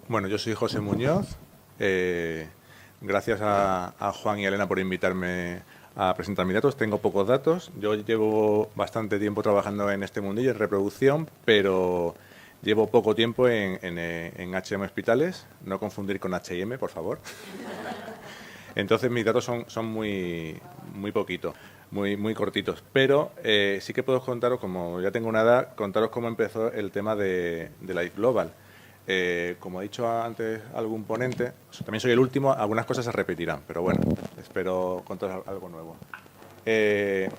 Bueno, yo soy José Muñoz. Gracias a Juan y a Elena por invitarme a presentar mis datos. Tengo pocos datos. Yo llevo bastante tiempo trabajando en este mundillo, en reproducción, pero llevo poco tiempo en H&M Hospitales. No confundir con H&M, por favor. Entonces mis datos son muy poquitos, muy cortitos. Pero sí que puedo contaros, como ya tengo una edad, contaros cómo empezó el tema de Life Global. Como ha dicho antes algún ponente, también soy el último, algunas cosas se repetirán, pero bueno, espero contaros algo nuevo. Life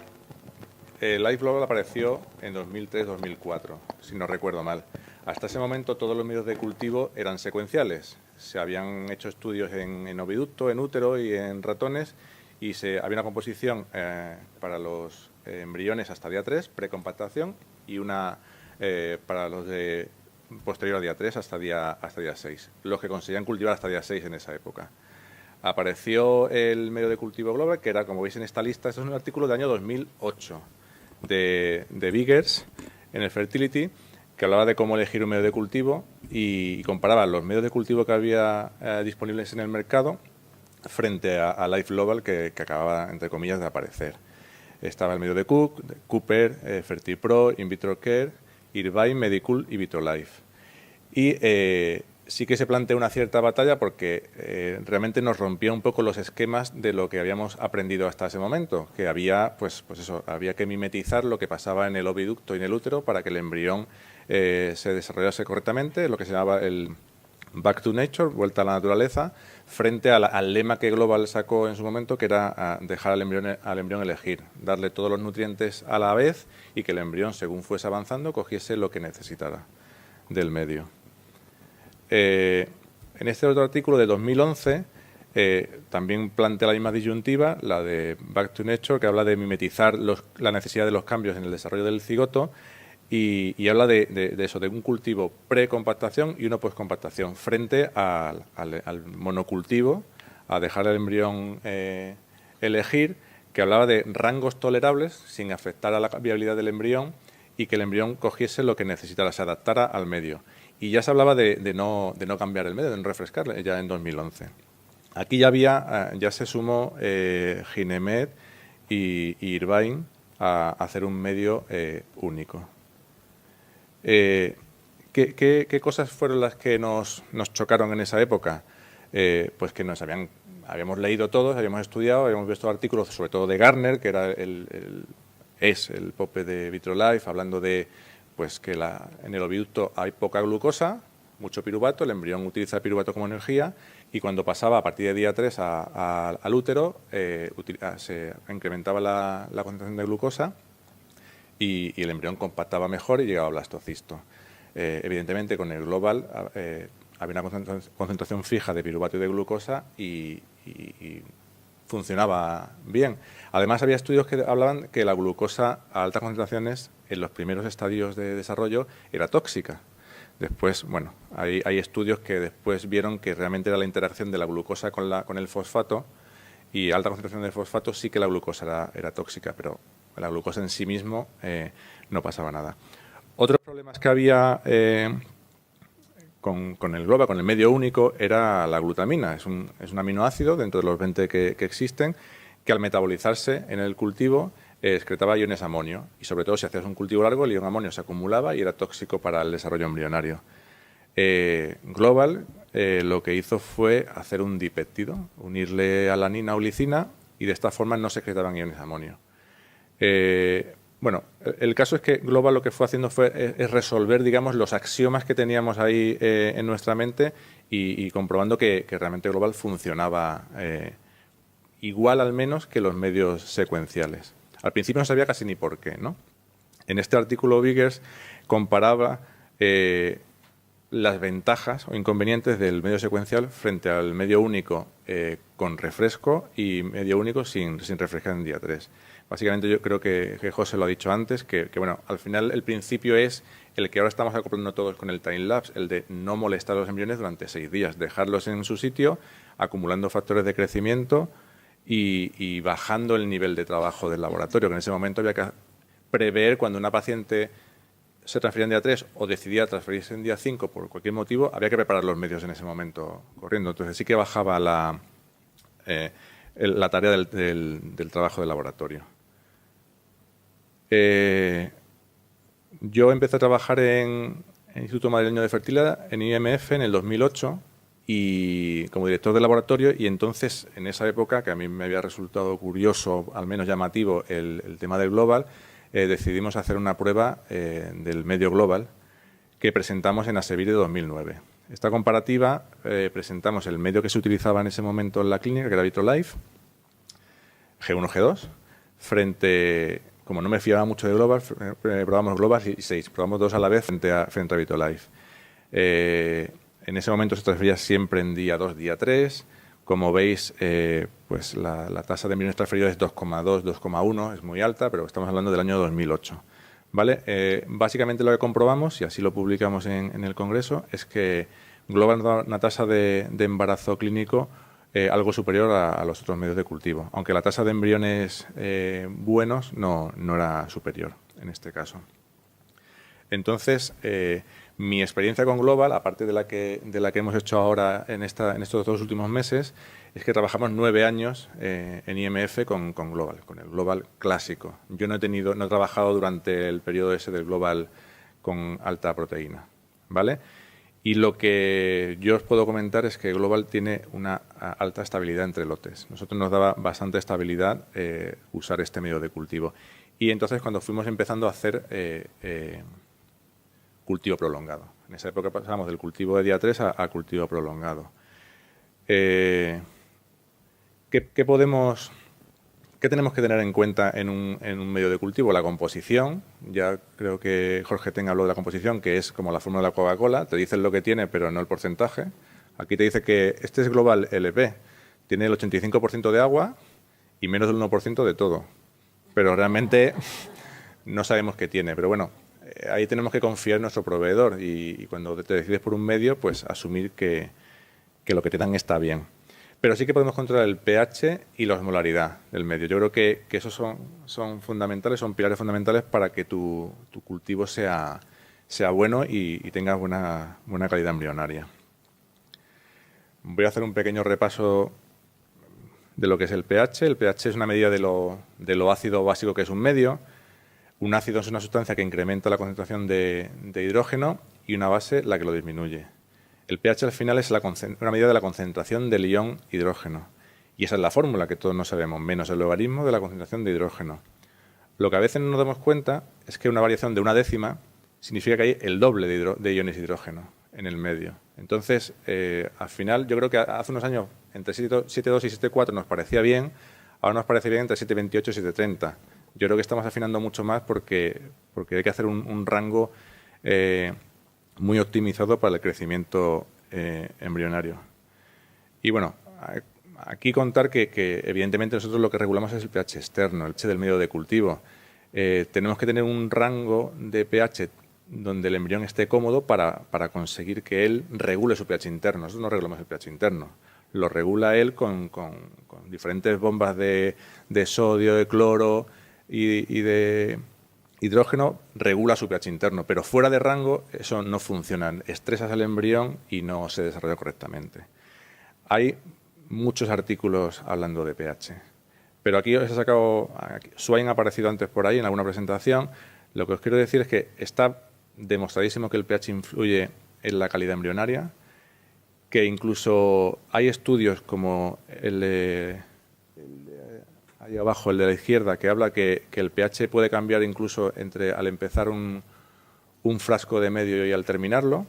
Global apareció en 2003-2004, si no recuerdo mal. Hasta ese momento todos los medios de cultivo eran secuenciales. Se habían hecho estudios en oviducto, en útero y en ratones, y había una composición para los embriones hasta día 3, precompactación, y una para los de posterior a día 3 hasta día 6, los que conseguían cultivar hasta día 6 en esa época. Apareció el medio de cultivo global, que era, como veis en esta lista, este es un artículo del año 2008 de Biggers en el Fertility, que hablaba de cómo elegir un medio de cultivo y comparaba los medios de cultivo que había disponibles en el mercado frente a Life Global, que acababa, entre comillas, de aparecer. Estaba el medio de Cook, de Cooper, FertiPro, InVitroCare, Irvine, Medicool y VitroLife. Y sí que se plantea una cierta batalla porque realmente nos rompía un poco los esquemas de lo que habíamos aprendido hasta ese momento, que había, pues eso, había que mimetizar lo que pasaba en el oviducto y en el útero para que el embrión se desarrollase correctamente, lo que se llamaba el Back to Nature, vuelta a la naturaleza, frente al lema que Global sacó en su momento, que era dejar al embrión elegir, darle todos los nutrientes a la vez y que el embrión, según fuese avanzando, cogiese lo que necesitara del medio. En este otro artículo de 2011 también plantea la misma disyuntiva, la de Back to Nature, que habla de mimetizar la necesidad de los cambios en el desarrollo del cigoto, y habla de eso, de un cultivo precompactación y uno postcompactación, frente al monocultivo, a dejar al embrión elegir, que hablaba de rangos tolerables sin afectar a la viabilidad del embrión y que el embrión cogiese lo que necesitara, se adaptara al medio. Y ya se hablaba de no cambiar el medio, de no refrescarle, ya en 2011. Aquí ya se sumó Ginemed y Irvine a hacer un medio único. ¿Qué cosas fueron las que nos chocaron en esa época? Pues que habíamos leído todos, habíamos estudiado, habíamos visto artículos, sobre todo de Garner, que era el pope de VitroLife, hablando de pues que en el oviducto hay poca glucosa, mucho piruvato, el embrión utiliza el piruvato como energía, y cuando pasaba a partir de día 3 al útero, se incrementaba la concentración de glucosa y el embrión compactaba mejor y llegaba a blastocisto. Evidentemente, con el Global había una concentración fija de piruvato y de glucosa y funcionaba bien. Además, había estudios que hablaban que la glucosa a altas concentraciones en los primeros estadios de desarrollo era tóxica. Después, bueno, hay estudios que después vieron que realmente era la interacción de la glucosa con el fosfato, y a alta concentración de fosfato sí que la glucosa era tóxica, pero la glucosa en sí mismo no pasaba nada. Otros problemas que había con el Global, con el medio único, era la glutamina. Es un aminoácido dentro de los 20 que existen, que al metabolizarse en el cultivo excretaba iones amonio, y sobre todo si hacías un cultivo largo el ion amonio se acumulaba y era tóxico para el desarrollo embrionario. Global lo que hizo fue hacer un dipéptido, unirle alanina o glicina, y de esta forma no se excretaban iones amonio. Bueno, el caso es que Global lo que fue haciendo es resolver, digamos, los axiomas que teníamos ahí en nuestra mente y comprobando que realmente Global funcionaba igual al menos que los medios secuenciales. Al principio no sabía casi ni por qué, ¿no? En este artículo Biggers comparaba las ventajas o inconvenientes del medio secuencial frente al medio único con refresco y medio único sin refrescar en día 3. Básicamente yo creo que José lo ha dicho antes, que bueno, al final el principio es el que ahora estamos acoplando todos con el time-lapse, el de no molestar a los embriones durante 6 días, dejarlos en su sitio, acumulando factores de crecimiento y bajando el nivel de trabajo del laboratorio, que en ese momento había que prever cuando una paciente se transfería en día 3 o decidía transferirse en día 5 por cualquier motivo, había que preparar los medios en ese momento corriendo. Entonces sí que bajaba la tarea del trabajo de laboratorio. Yo empecé a trabajar en el Instituto Madrileño de Fertilidad, en IMF, en el 2008, y como director de laboratorio, y entonces, en esa época, que a mí me había resultado curioso, al menos llamativo, el tema del Global, decidimos hacer una prueba del medio Global que presentamos en ASEVIR de 2009. Esta comparativa, presentamos el medio que se utilizaba en ese momento en la clínica, que era Vitrolife, G1, G2, frente, como no me fiaba mucho de Global, probamos Global y 6, probamos 2 a la vez frente a Vitrolife. En ese momento se transfería siempre en día 2, día 3. Como veis, pues la tasa de embriones transferidos es 2,2, 2,1, es muy alta, pero estamos hablando del año 2008. ¿Vale? Básicamente lo que comprobamos, y así lo publicamos en el Congreso, es que Global da una tasa de embarazo clínico algo superior a los otros medios de cultivo, aunque la tasa de embriones buenos no era superior en este caso. Entonces, mi experiencia con Global, aparte de la que hemos hecho ahora en estos 2 últimos meses, es que trabajamos 9 años en IMF con Global, con el Global clásico. Yo no he trabajado durante el periodo ese del Global con alta proteína, ¿vale? Y lo que yo os puedo comentar es que Global tiene una alta estabilidad entre lotes. Nosotros nos daba bastante estabilidad usar este medio de cultivo. Y entonces, cuando fuimos empezando a hacer cultivo prolongado. En esa época pasamos del cultivo de día 3 a cultivo prolongado. ¿Qué tenemos que tener en cuenta en un medio de cultivo? La composición. Ya creo que Jorge Ten habló de la composición, que es como la fórmula de la Coca-Cola. Te dicen lo que tiene, pero no el porcentaje. Aquí te dice que este es Global LP. Tiene el 85% de agua y menos del 1% de todo. Pero realmente no sabemos qué tiene. Pero bueno, ahí tenemos que confiar en nuestro proveedor y cuando te decides por un medio, pues asumir que lo que te dan está bien. Pero sí que podemos controlar el pH y la osmolaridad del medio. Yo creo que esos son fundamentales, son pilares fundamentales para que tu cultivo sea bueno y tenga buena calidad embrionaria. Voy a hacer un pequeño repaso de lo que es el pH. El pH es una medida de lo ácido básico que es un medio. Un ácido es una sustancia que incrementa la concentración de hidrógeno y una base la que lo disminuye. El pH al final es una medida de la concentración del ion hidrógeno. Y esa es la fórmula que todos no sabemos, menos el logaritmo de la concentración de hidrógeno. Lo que a veces no nos damos cuenta es que una variación de 1/10 significa que hay el doble de iones de hidrógeno en el medio. Entonces, al final, yo creo que hace unos años entre 7,2 y 7,4 nos parecía bien, ahora nos parece bien entre 7,28 y 7,30. Yo creo que estamos afinando mucho más porque hay que hacer un rango muy optimizado para el crecimiento embrionario. Y bueno, aquí contar que evidentemente nosotros lo que regulamos es el pH externo, el pH del medio de cultivo. Tenemos que tener un rango de pH donde el embrión esté cómodo para conseguir que él regule su pH interno. Nosotros no regulamos el pH interno. Lo regula él con diferentes bombas de sodio, de cloro y de hidrógeno, regula su pH interno, pero fuera de rango eso no funciona. Estresas al embrión y no se desarrolla correctamente. Hay muchos artículos hablando de pH, pero aquí os he sacado, Swain ha aparecido antes por ahí en alguna presentación. Lo que os quiero decir es que está demostradísimo que el pH influye en la calidad embrionaria, que incluso hay estudios como el de ahí abajo, el de la izquierda, que habla que el pH puede cambiar incluso al empezar un frasco de medio y al terminarlo,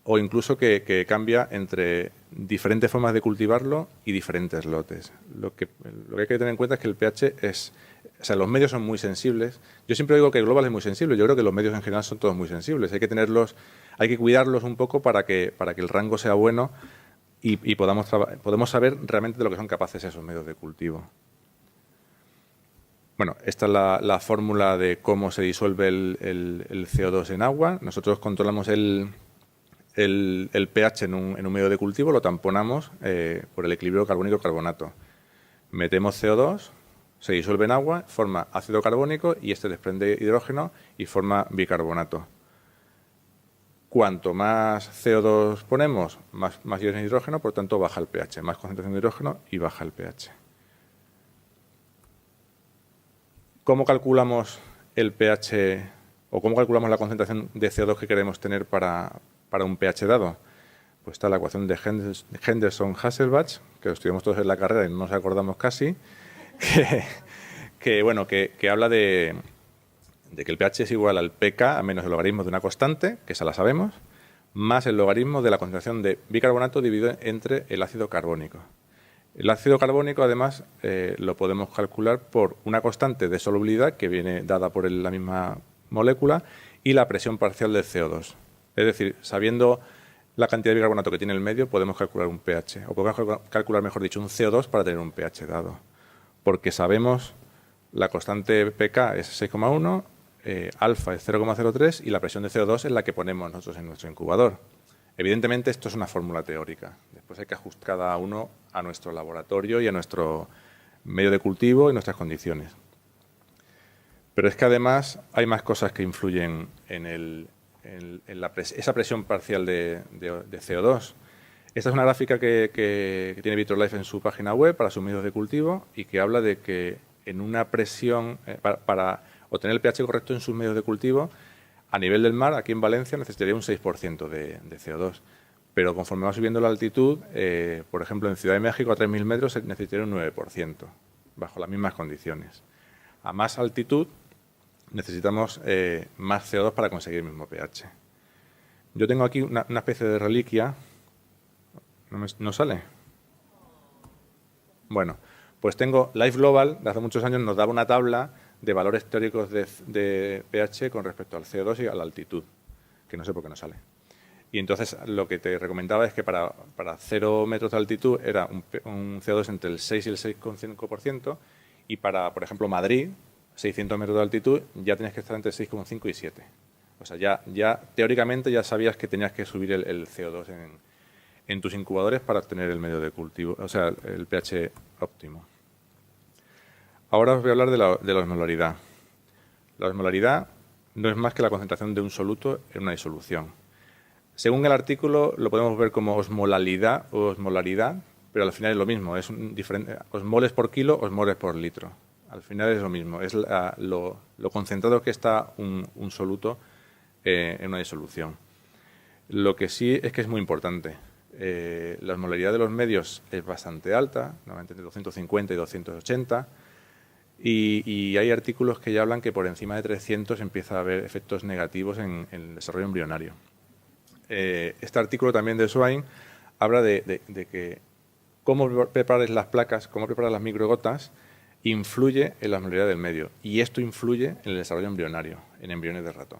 o incluso que cambia entre diferentes formas de cultivarlo y diferentes lotes. Lo que hay que tener en cuenta es que el pH los medios son muy sensibles. Yo siempre digo que el Global es muy sensible. Yo creo que los medios en general son todos muy sensibles. Hay que cuidarlos un poco para que el rango sea bueno y podemos saber realmente de lo que son capaces esos medios de cultivo. Bueno, esta es la fórmula de cómo se disuelve el CO2 en agua. Nosotros controlamos el pH en un medio de cultivo, lo tamponamos por el equilibrio carbónico-carbonato. Metemos CO2, se disuelve en agua, forma ácido carbónico y este desprende hidrógeno y forma bicarbonato. Cuanto más CO2 ponemos, más iones de hidrógeno, por tanto baja el pH, más concentración de hidrógeno y baja el pH. ¿Cómo calculamos el pH o cómo calculamos la concentración de CO2 que queremos tener para un pH dado? Pues está la ecuación de Henderson-Hasselbalch, que lo estudiamos todos en la carrera y no nos acordamos casi, que habla de que el pH es igual al pK a menos el logaritmo de una constante, que esa la sabemos, más el logaritmo de la concentración de bicarbonato dividido entre el ácido carbónico. El ácido carbónico, además, lo podemos calcular por una constante de solubilidad que viene dada por la misma molécula y la presión parcial del CO2. Es decir, sabiendo la cantidad de bicarbonato que tiene el medio, podemos calcular un pH, o podemos calcular, mejor dicho, un CO2 para tener un pH dado. Porque sabemos la constante pK es 6,1, alfa es 0,03 y la presión de CO2 es la que ponemos nosotros en nuestro incubador. Evidentemente, esto es una fórmula teórica. Después hay que ajustar cada uno a nuestro laboratorio y a nuestro medio de cultivo y nuestras condiciones. Pero es que además hay más cosas que influyen en esa presión parcial de CO2. Esta es una gráfica que tiene Vitrolife en su página web para sus medios de cultivo y que habla de que en una presión, para obtener el pH correcto en sus medios de cultivo, a nivel del mar, aquí en Valencia, necesitaría un 6% de CO2. Pero conforme va subiendo la altitud, por ejemplo, en Ciudad de México, a 3.000 metros, se necesitaría un 9%, bajo las mismas condiciones. A más altitud, necesitamos más CO2 para conseguir el mismo pH. Yo tengo aquí una especie de reliquia. ¿No sale? Bueno, pues tengo Life Global, de hace muchos años, nos daba una tabla de valores teóricos de pH con respecto al CO2 y a la altitud, que no sé por qué no sale. Y entonces lo que te recomendaba es que para 0 metros de altitud era un CO2 entre el 6 y el 6,5%, y para, por ejemplo, Madrid, 600 metros de altitud, ya tenías que estar entre 6,5 y 7. O sea, ya teóricamente ya sabías que tenías que subir el CO2 en tus incubadores para obtener el medio de cultivo, o sea, el pH óptimo. Ahora os voy a hablar de la osmolaridad. La osmolaridad no es más que la concentración de un soluto en una disolución. Según el artículo, lo podemos ver como osmolalidad o osmolaridad, pero al final es lo mismo, es diferente, osmoles por kilo, osmoles por litro. Al final es lo mismo, es lo concentrado que está un soluto en una disolución. Lo que sí es que es muy importante. La osmolaridad de los medios es bastante alta, normalmente entre 250 y 280, y hay artículos que ya hablan que por encima de 300 empieza a haber efectos negativos en el desarrollo embrionario. Este artículo también de Swain habla de que cómo prepares las placas, cómo preparas las microgotas, influye en la osmolaridad del medio, y esto influye en el desarrollo embrionario, en embriones de ratón.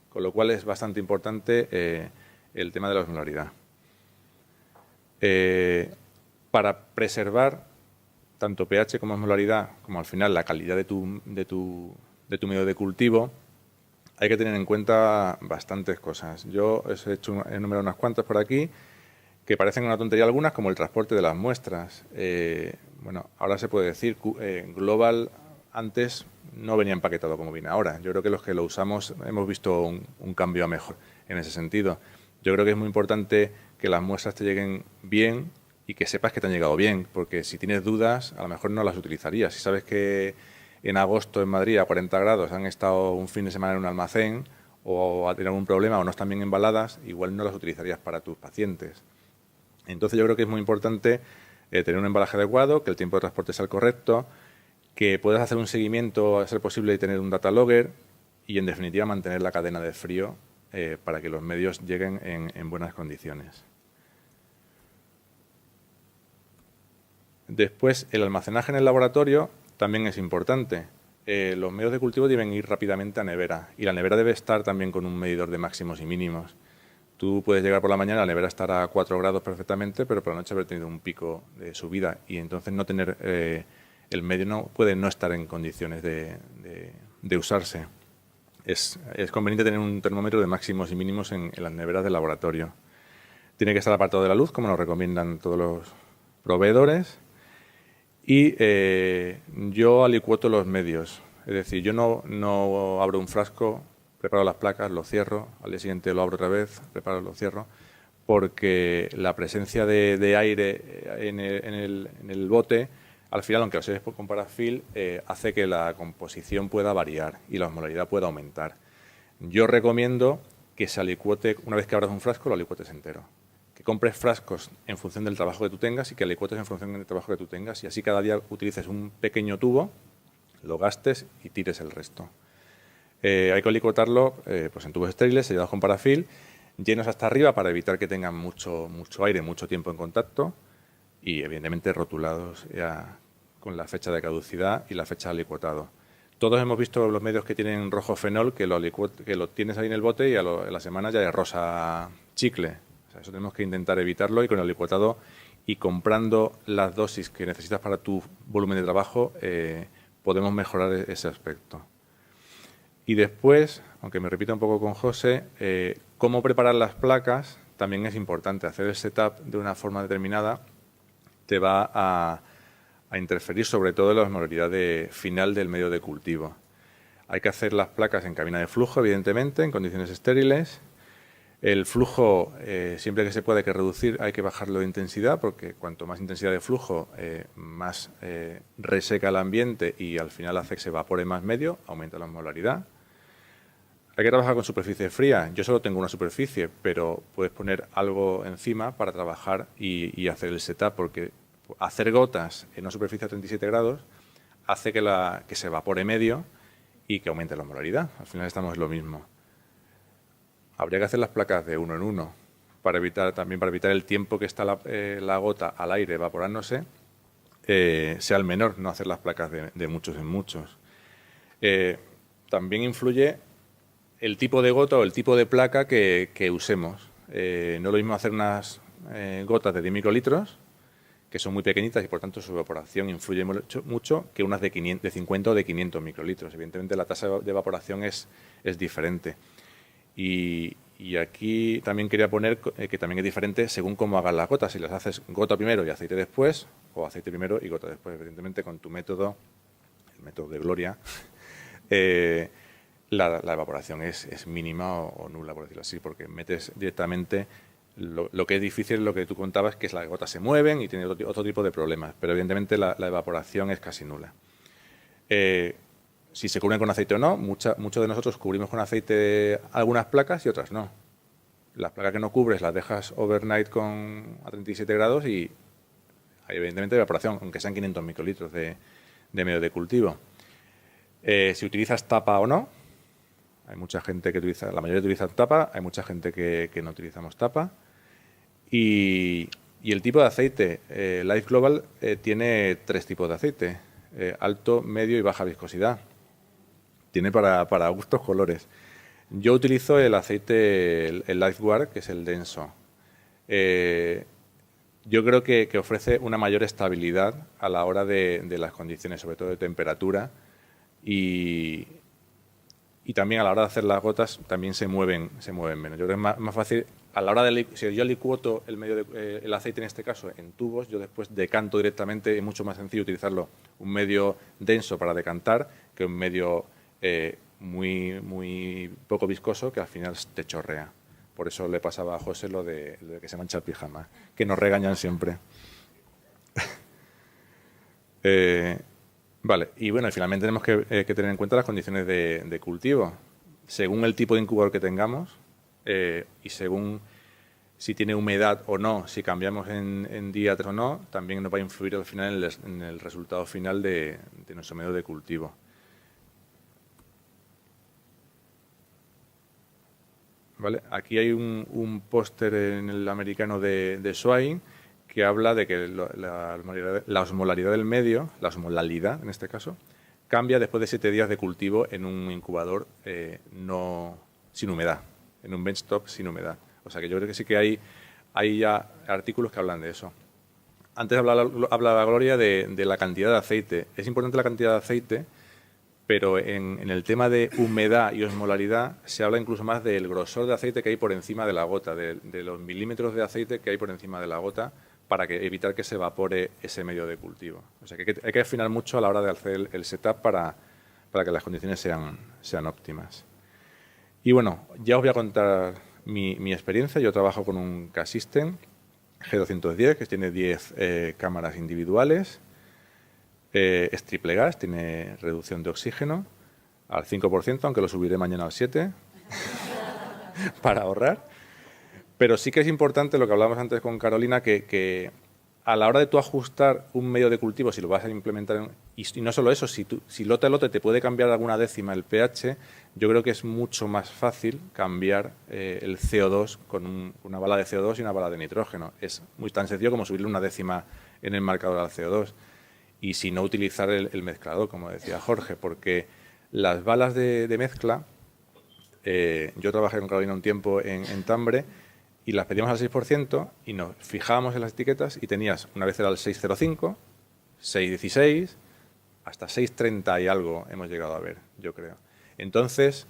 Con lo cual es bastante importante el tema de la osmolaridad. Para preservar tanto pH como osmolaridad, como al final la calidad de tu medio de cultivo, hay que tener en cuenta bastantes cosas. Yo he enumerado unas cuantas por aquí que parecen una tontería algunas, como el transporte de las muestras. Bueno, ahora se puede decir, Global antes no venía empaquetado como viene ahora. Yo creo que los que lo usamos hemos visto un cambio a mejor en ese sentido. Yo creo que es muy importante que las muestras te lleguen bien y que sepas que te han llegado bien, porque si tienes dudas, a lo mejor no las utilizarías. Si sabes que en agosto en Madrid a 40 grados han estado un fin de semana en un almacén o tienen algún problema o no están bien embaladas, igual no las utilizarías para tus pacientes. Entonces yo creo que es muy importante tener un embalaje adecuado, que el tiempo de transporte sea el correcto, que puedas hacer un seguimiento a ser posible y tener un data logger y, en definitiva, mantener la cadena de frío para que los medios lleguen en buenas condiciones. Después, el almacenaje en el laboratorio también es importante. Los medios de cultivo deben ir rápidamente a nevera y la nevera debe estar también con un medidor de máximos y mínimos. Tú puedes llegar por la mañana, la nevera estará a 4 grados perfectamente, pero por la noche haber tenido un pico de subida y entonces no tener el medio puede no estar en condiciones de usarse. Es conveniente tener un termómetro de máximos y mínimos en las neveras del laboratorio. Tiene que estar apartado de la luz, como nos recomiendan todos los proveedores. Y yo alicuoto los medios. Es decir, yo no abro un frasco preparo las placas, lo cierro, al día siguiente lo abro otra vez, preparo, lo cierro, porque la presencia de aire en el bote, al final, aunque lo seas con parafil, hace que la composición pueda variar y la osmolaridad pueda aumentar. Yo recomiendo que se alicuote, una vez que abras un frasco, lo alicuotes entero. Que compres frascos en función del trabajo que tú tengas y que alicuotes en función del trabajo que tú tengas, y así cada día utilices un pequeño tubo, lo gastes y tires el resto. Hay que alicuotarlo pues en tubos estériles, sellados con parafil, llenos hasta arriba para evitar que tengan mucho aire, mucho tiempo en contacto, y evidentemente rotulados ya con la fecha de caducidad y la fecha de alicuotado. Todos hemos visto los medios que tienen rojo fenol, que lo tienes ahí en el bote y en la semana ya es rosa chicle. O sea, eso tenemos que intentar evitarlo, y con el alicuotado y comprando las dosis que necesitas para tu volumen de trabajo podemos mejorar ese aspecto. Y después, aunque me repita un poco con José, cómo preparar las placas también es importante. Hacer el setup de una forma determinada te va a interferir sobre todo en la osmolaridad final del medio de cultivo. Hay que hacer las placas en cabina de flujo, evidentemente, en condiciones estériles. El flujo, siempre que se puede, hay que reducir, hay que bajarlo de intensidad, porque cuanto más intensidad de flujo, más reseca el ambiente y al final hace que se evapore más medio, aumenta la osmolaridad. Hay que trabajar con superficie fría. Yo solo tengo una superficie, pero puedes poner algo encima para trabajar y hacer el setup, porque hacer gotas en una superficie a 37 grados hace que se evapore medio y que aumente la osmolaridad. Al final estamos en lo mismo. Habría que hacer las placas de uno en uno para evitar el tiempo que está la gota al aire evaporándose sea el menor, no hacer las placas de muchos en muchos. También influye el tipo de gota o el tipo de placa que usemos. No es lo mismo hacer unas gotas de 10 microlitros, que son muy pequeñitas y por tanto su evaporación influye mucho, que unas de 50 o de 500 microlitros. Evidentemente la tasa de evaporación es diferente. Y aquí también quería poner que también es diferente según cómo hagas las gotas. Si las haces gota primero y aceite después, o aceite primero y gota después. Evidentemente con tu método, el método de Gloria, la evaporación es mínima o nula, por decirlo así, porque metes directamente. Lo que es difícil es lo que tú contabas, que es las gotas se mueven y tiene otro tipo de problemas, pero evidentemente la evaporación es casi nula. Si se cubren con aceite o no, muchos de nosotros cubrimos con aceite algunas placas y otras no. Las placas que no cubres las dejas overnight a 37 grados y hay evidentemente evaporación, aunque sean 500 microlitros de medio de cultivo. Si utilizas tapa o no, hay mucha gente que utiliza, la mayoría utiliza tapa, hay mucha gente que no utilizamos tapa. Y el tipo de aceite, Life Global tiene 3 tipos de aceite, alto, medio y baja viscosidad. Tiene para gustos colores. Yo utilizo el aceite, el Lifeguard, que es el denso. Yo creo que ofrece una mayor estabilidad a la hora de las condiciones, sobre todo de temperatura, y también a la hora de hacer las gotas también se mueven menos. Yo creo que es más fácil, a la hora de si yo licuoto el aceite en este caso en tubos, yo después decanto directamente. Es mucho más sencillo utilizarlo un medio denso para decantar que un medio muy poco viscoso que al final te chorrea. Por eso le pasaba a José lo de que se mancha el pijama, que nos regañan siempre. Vale, y bueno, finalmente tenemos que tener en cuenta las condiciones de cultivo. Según el tipo de incubador que tengamos y según si tiene humedad o no, si cambiamos en diámetro o no, también nos va a influir al final en el resultado final de nuestro medio de cultivo. ¿Vale? Aquí hay un póster en el americano de Swain que habla de que la osmolaridad del medio, la osmolalidad en este caso, cambia después de 7 días de cultivo en un incubador sin humedad, en un benchtop sin humedad. O sea que yo creo que sí que hay ya artículos que hablan de eso. Antes hablaba Gloria de la cantidad de aceite. Es importante la cantidad de aceite, pero en el tema de humedad y osmolaridad se habla incluso más del grosor de aceite que hay por encima de la gota, de los milímetros de aceite que hay por encima de la gota, para evitar que se evapore ese medio de cultivo. O sea que hay que afinar mucho a la hora de hacer el setup para que las condiciones sean óptimas. Y bueno, ya os voy a contar mi experiencia. Yo trabajo con un K-System G210, que tiene 10 cámaras individuales. Es triple gas, tiene reducción de oxígeno al 5%, aunque lo subiré mañana al 7%, para ahorrar. Pero sí que es importante lo que hablábamos antes con Carolina, que a la hora de tú ajustar un medio de cultivo, si lo vas a implementar, y no solo eso, si lote a lote te puede cambiar alguna décima el pH, yo creo que es mucho más fácil cambiar el CO2 con una bala de CO2 y una bala de nitrógeno. Es muy tan sencillo como subirle una décima en el marcador al CO2. Y si no utilizar el mezclador, como decía Jorge, porque las balas de mezcla, yo trabajé con Carolina un tiempo en Tambre, y las pedíamos al 6% y nos fijábamos en las etiquetas y tenías, una vez era el 605, 616, hasta 630 y algo hemos llegado a ver, yo creo. Entonces,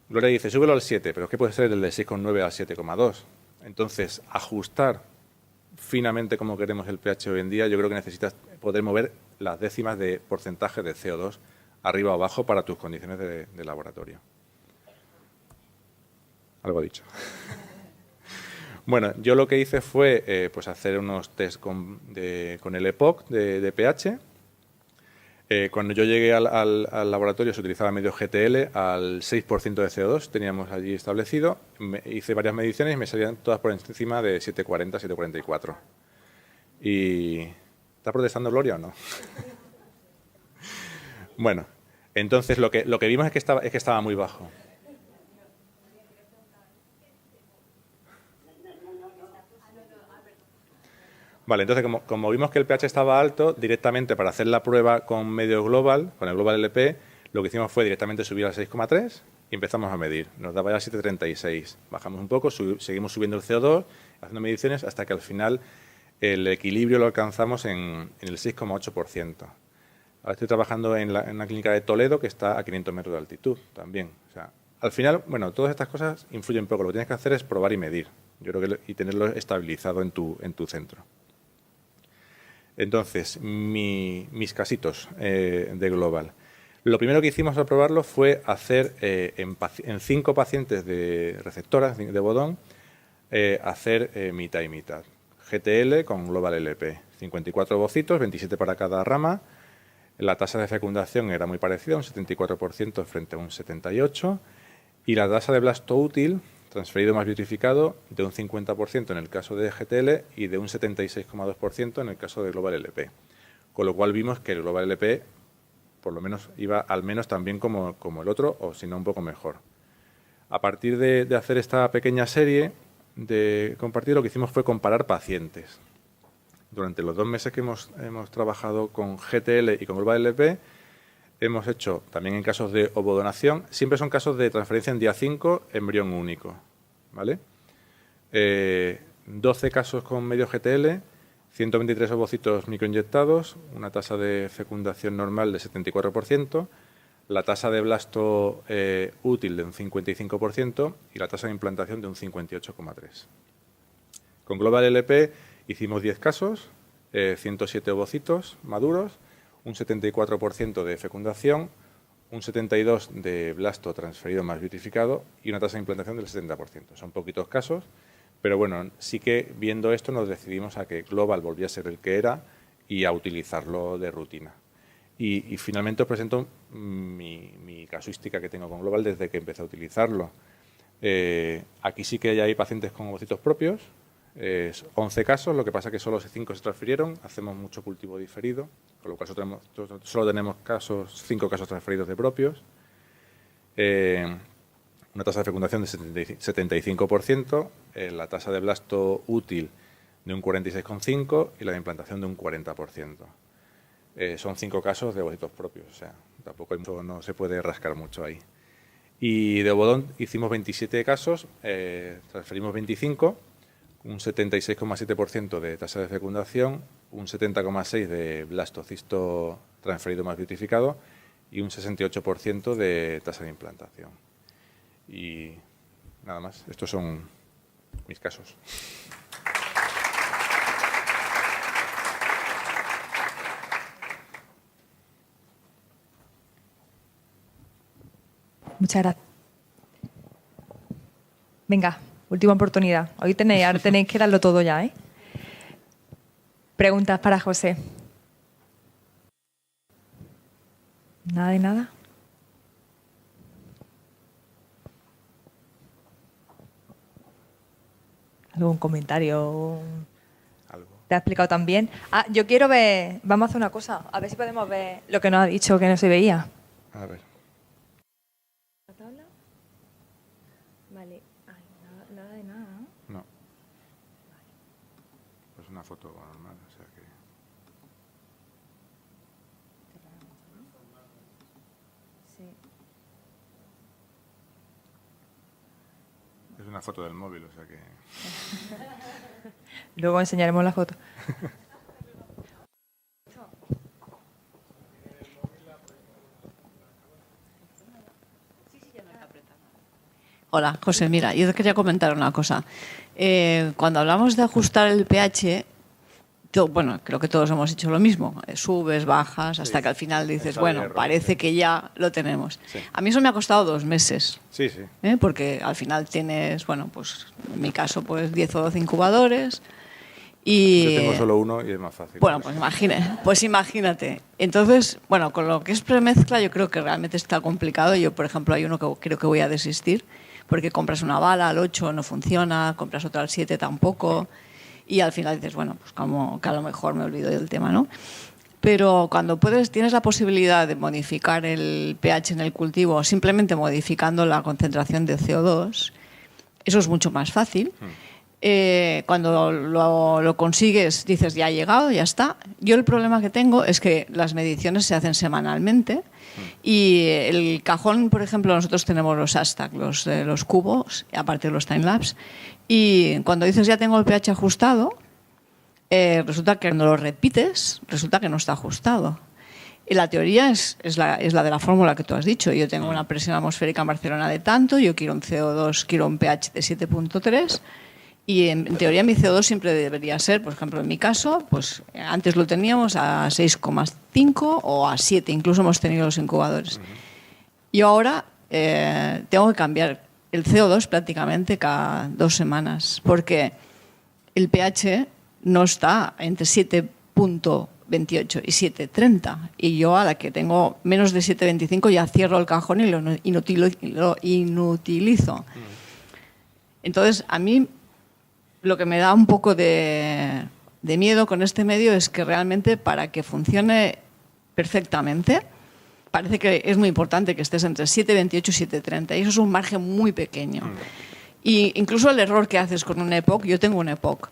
Gloria dice, súbelo al 7, pero ¿qué puede ser el de 6,9 al 7,2? Entonces, ajustar finamente como queremos el pH hoy en día, yo creo que necesitas poder mover las décimas de porcentaje de CO2 arriba o abajo para tus condiciones de laboratorio. Algo dicho. Bueno, yo lo que hice fue pues hacer unos test con el EPOC de pH. Cuando yo llegué al laboratorio se utilizaba medio GTL al 6% de CO2, teníamos allí establecido. Hice varias mediciones y me salían todas por encima de 740, 744. ¿Y está protestando Gloria o no? Bueno, entonces lo que vimos es que estaba muy bajo. Vale, entonces como vimos que el pH estaba alto, directamente para hacer la prueba con medio global, con el Global LP, lo que hicimos fue directamente subir al 6,3 y empezamos a medir. Nos daba ya 736. Bajamos un poco, seguimos subiendo el CO2, haciendo mediciones, hasta que al final el equilibrio lo alcanzamos en el 6,8%. Ahora estoy trabajando en una clínica de Toledo que está a 500 metros de altitud también. O sea, al final, bueno, todas estas cosas influyen un poco. Lo que tienes que hacer es probar y medir. Yo creo que y tenerlo estabilizado en tu centro. Entonces, mis casitos de Global. Lo primero que hicimos al probarlo fue hacer en 5 pacientes de receptoras de Bodón, hacer mitad y mitad. GTL con Global LP. 54 ovocitos, 27 para cada rama. La tasa de fecundación era muy parecida, un 74% frente a un 78%. Y la tasa de blasto útil, transferido más vitrificado, de un 50% en el caso de GTL y de un 76,2% en el caso de Global LP. Con lo cual vimos que el Global LP, por lo menos, iba al menos tan bien como el otro, o si no, un poco mejor. A partir de hacer esta pequeña serie de compartir, lo que hicimos fue comparar pacientes. Durante los 2 meses que hemos trabajado con GTL y con Global LP, hemos hecho también en casos de ovodonación, siempre son casos de transferencia en día 5, embrión único, ¿vale? 12 casos con medio GTL, 123 ovocitos microinyectados, una tasa de fecundación normal de 74%, la tasa de blasto útil de un 55% y la tasa de implantación de un 58,3%. Con Global LP hicimos 10 casos, 107 ovocitos maduros, un 74% de fecundación, un 72% de blasto transferido más vitrificado y una tasa de implantación del 70%. Son poquitos casos, pero bueno, sí que viendo esto nos decidimos a que Global volvía a ser el que era y a utilizarlo de rutina. Y finalmente os presento mi casuística que tengo con Global desde que empecé a utilizarlo. Aquí sí que ya hay pacientes con ovocitos propios, 11 casos, lo que pasa es que solo 5 se transfirieron, hacemos mucho cultivo diferido, con lo cual solo tenemos 5 casos transferidos de propios, una tasa de fecundación de 75%, la tasa de blasto útil de un 46,5% y la de implantación de un 40%. Son 5 casos de ovocitos propios, o sea, tampoco hay mucho, no se puede rascar mucho ahí. Y de ovodón hicimos 27 casos, transferimos 25, un 76,7% de tasa de fecundación, un 70,6% de blastocisto transferido más vitrificado y un 68% de tasa de implantación. Y nada más, estos son mis casos. Muchas gracias. Venga, última oportunidad. Ahora tenéis que darlo todo ya, ¿eh? Preguntas para José. ¿Nada de nada? ¿Algún comentario? Algo. ¿Te ha explicado también? Yo quiero ver... Vamos a hacer una cosa. A ver si podemos ver lo que nos ha dicho que no se veía. A ver. ¿La tabla? Vale. Ay, nada de nada, ¿no? No. Es una foto normal, o sea que... Sí. Es una foto del móvil, o sea que... Luego enseñaremos la foto. Hola, José. Mira, yo te quería comentar una cosa. Cuando hablamos de ajustar el pH, bueno, creo que todos hemos hecho lo mismo. Subes, bajas, hasta que al final dices, bueno, parece que ya lo tenemos. Sí. A mí eso me ha costado 2 meses. Sí, sí. Porque al final tienes, bueno, pues en mi caso, pues 10 o 12 incubadores. Y, yo tengo solo uno y es más fácil. Bueno, pues imagínate. Entonces, bueno, con lo que es premezcla yo creo que realmente está complicado. Yo, por ejemplo, hay uno que creo que voy a desistir, porque compras una bala al 8, no funciona, compras otra al 7, tampoco. Y al final dices, bueno, pues como que a lo mejor me olvido del tema, ¿no? Pero cuando tienes la posibilidad de modificar el pH en el cultivo simplemente modificando la concentración de CO2, eso es mucho más fácil. Cuando lo consigues, dices, ya ha llegado, ya está. Yo el problema que tengo es que las mediciones se hacen semanalmente y el cajón, por ejemplo, nosotros tenemos los hashtag, los cubos, aparte de los timelapse, y cuando dices ya tengo el pH ajustado, resulta que cuando lo repites, resulta que no está ajustado. Y la teoría es la de la fórmula que tú has dicho. Yo tengo una presión atmosférica en Barcelona de tanto, yo quiero un CO2, quiero un pH de 7.3, y en teoría mi CO2 siempre debería ser, por ejemplo, en mi caso, pues antes lo teníamos a 6,5 o a 7, incluso hemos tenido los incubadores. Y ahora tengo que cambiar el CO2 prácticamente cada 2 semanas, porque el pH no está entre 7.28 y 7.30. Y yo, a la que tengo menos de 7.25, ya cierro el cajón y lo inutilizo. Entonces, a mí lo que me da un poco de miedo con este medio es que realmente para que funcione perfectamente, parece que es muy importante que estés entre 7.28 y 7.30. Y eso es un margen muy pequeño. Y incluso el error que haces con un EPOC, yo tengo un EPOC,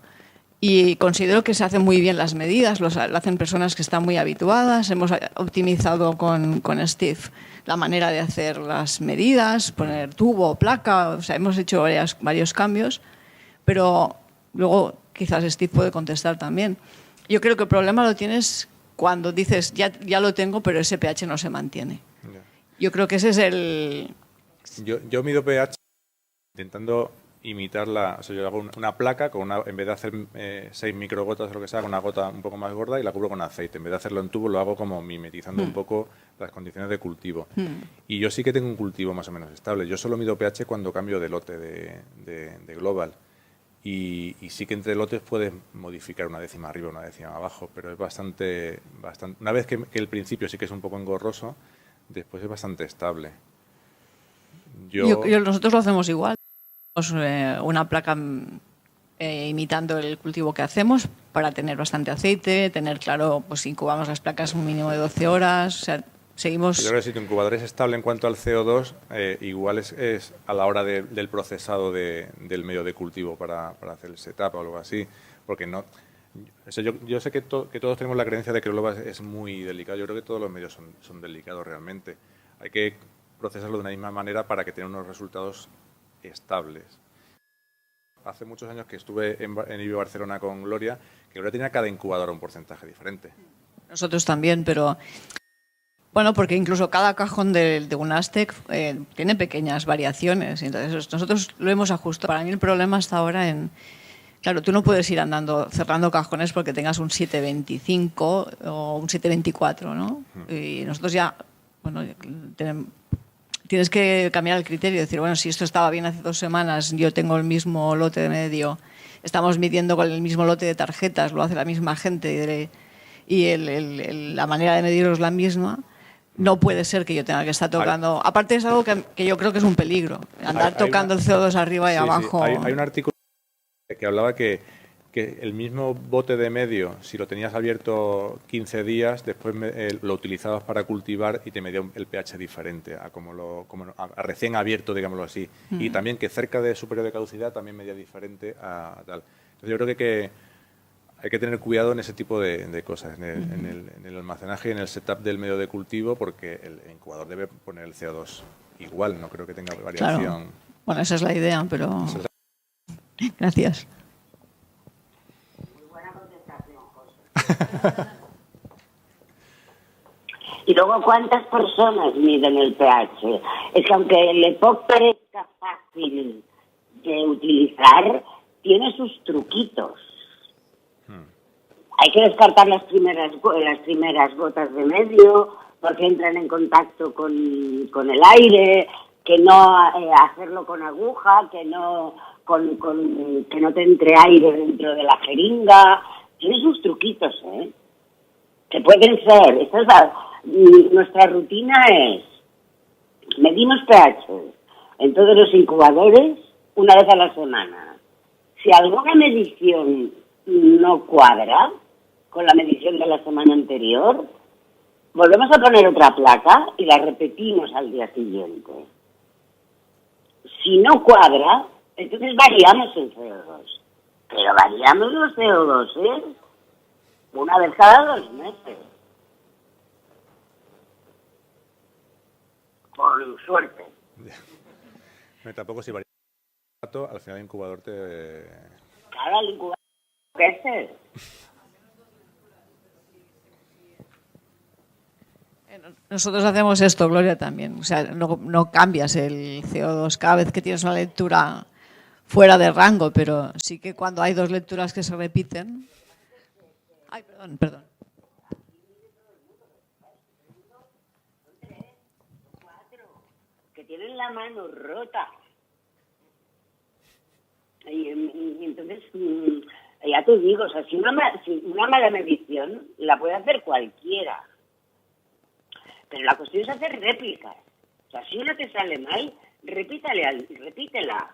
y considero que se hacen muy bien las medidas, lo hacen personas que están muy habituadas. Hemos optimizado con Steve la manera de hacer las medidas, poner tubo, placa, o sea, hemos hecho varios cambios, pero luego quizás Steve puede contestar también. Yo creo que el problema lo tienes cuando dices, ya lo tengo, pero ese pH no se mantiene. Ya. Yo creo que ese es el... Yo mido pH intentando imitar o sea, yo hago una placa en vez de hacer 6 microgotas o lo que sea, con una gota un poco más gorda y la cubro con aceite. En vez de hacerlo en tubo, lo hago como mimetizando un poco las condiciones de cultivo. Y yo sí que tengo un cultivo más o menos estable. Yo solo mido pH cuando cambio de lote de Global. Y sí que entre lotes puedes modificar una décima arriba, una décima abajo, pero es bastante una vez que el principio sí que es un poco engorroso, después es bastante estable. Nosotros lo hacemos igual. Una placa imitando el cultivo que hacemos para tener bastante aceite, tener claro, pues incubamos las placas un mínimo de 12 horas, o sea, seguimos... Yo creo que si tu incubador es estable en cuanto al CO2, igual es a la hora del procesado del medio de cultivo para hacer el setup o algo así, porque no... O sea, yo sé que todos tenemos la creencia de que el globo es muy delicado. Yo creo que todos los medios son delicados realmente. Hay que procesarlo de una misma manera para que tenga unos resultados estables. Hace muchos años que estuve en IBIO Barcelona con Gloria, que Gloria tenía cada incubador un porcentaje diferente. Nosotros también, pero... Bueno, porque incluso cada cajón de un Aztec tiene pequeñas variaciones. Entonces, nosotros lo hemos ajustado. Para mí el problema está ahora en... Claro, tú no puedes ir andando cerrando cajones porque tengas un 7.25 o un 7.24, ¿no? Y nosotros ya, bueno, tienes que cambiar el criterio, decir, bueno, si esto estaba bien hace 2 semanas, yo tengo el mismo lote de medio, estamos midiendo con el mismo lote de tarjetas, lo hace la misma gente y la manera de medirlo es la misma, no puede ser que yo tenga que estar tocando. Aparte es algo que yo creo que es un peligro, andar tocando el CO2 arriba y abajo. Sí. Hay un artículo que hablaba que el mismo bote de medio, si lo tenías abierto 15 días, después lo utilizabas para cultivar y te medía el pH diferente a recién abierto, digámoslo así. Y también que cerca de su periodo de caducidad también medía diferente a tal. Entonces yo creo que hay que tener cuidado en ese tipo de cosas, en el almacenaje y en el setup del medio de cultivo, porque el incubador debe poner el CO2 igual, no creo que tenga variación. Claro. Bueno, esa es la idea, pero... Gracias. Y luego, ¿cuántas personas miden el pH? Es que aunque el EPOC parezca fácil de utilizar, tiene sus truquitos. Hay que descartar las primeras gotas de medio, porque entran en contacto con el aire, que no hacerlo con aguja, que no te entre aire dentro de la jeringa. Tiene sus truquitos, que pueden ser. Nuestra rutina es, medimos pH en todos los incubadores una vez a la semana. Si alguna medición no cuadra con la medición de la semana anterior, volvemos a poner otra placa y la repetimos al día siguiente. Si no cuadra, entonces variamos el CO2. Pero variamos los CO2, una vez cada 2 meses. Por suerte. Tampoco si varía al final el incubador te... Claro, el incubador crece. Nosotros hacemos esto, Gloria, también. O sea, no cambias el CO2 cada vez que tienes una lectura fuera de rango, pero sí que cuando hay 2 lecturas que se repiten... Ay, perdón. Que tienen la mano rota. Y entonces, ya te digo, o sea, si una mala medición la puede hacer cualquiera. Pero la cuestión es hacer réplicas. O sea, si una te sale mal, repítela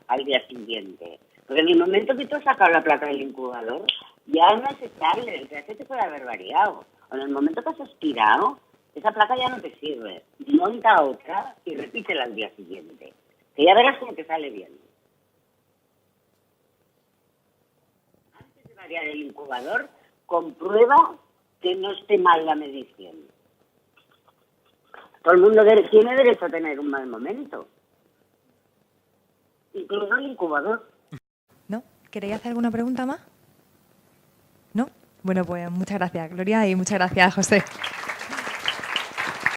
al día siguiente. Porque en el momento que tú has sacado la placa del incubador, ya no es estable, el pH te puede haber variado. O en el momento que has aspirado, esa placa ya no te sirve. Monta otra y repítela al día siguiente. Que ya verás cómo te sale bien. Antes de variar el incubador, comprueba que no esté mal la medición. Todo el mundo tiene derecho a tener un mal momento. Incluso el incubador. ¿No? ¿Queréis hacer alguna pregunta más? ¿No? Bueno, pues muchas gracias, Gloria, y muchas gracias, José.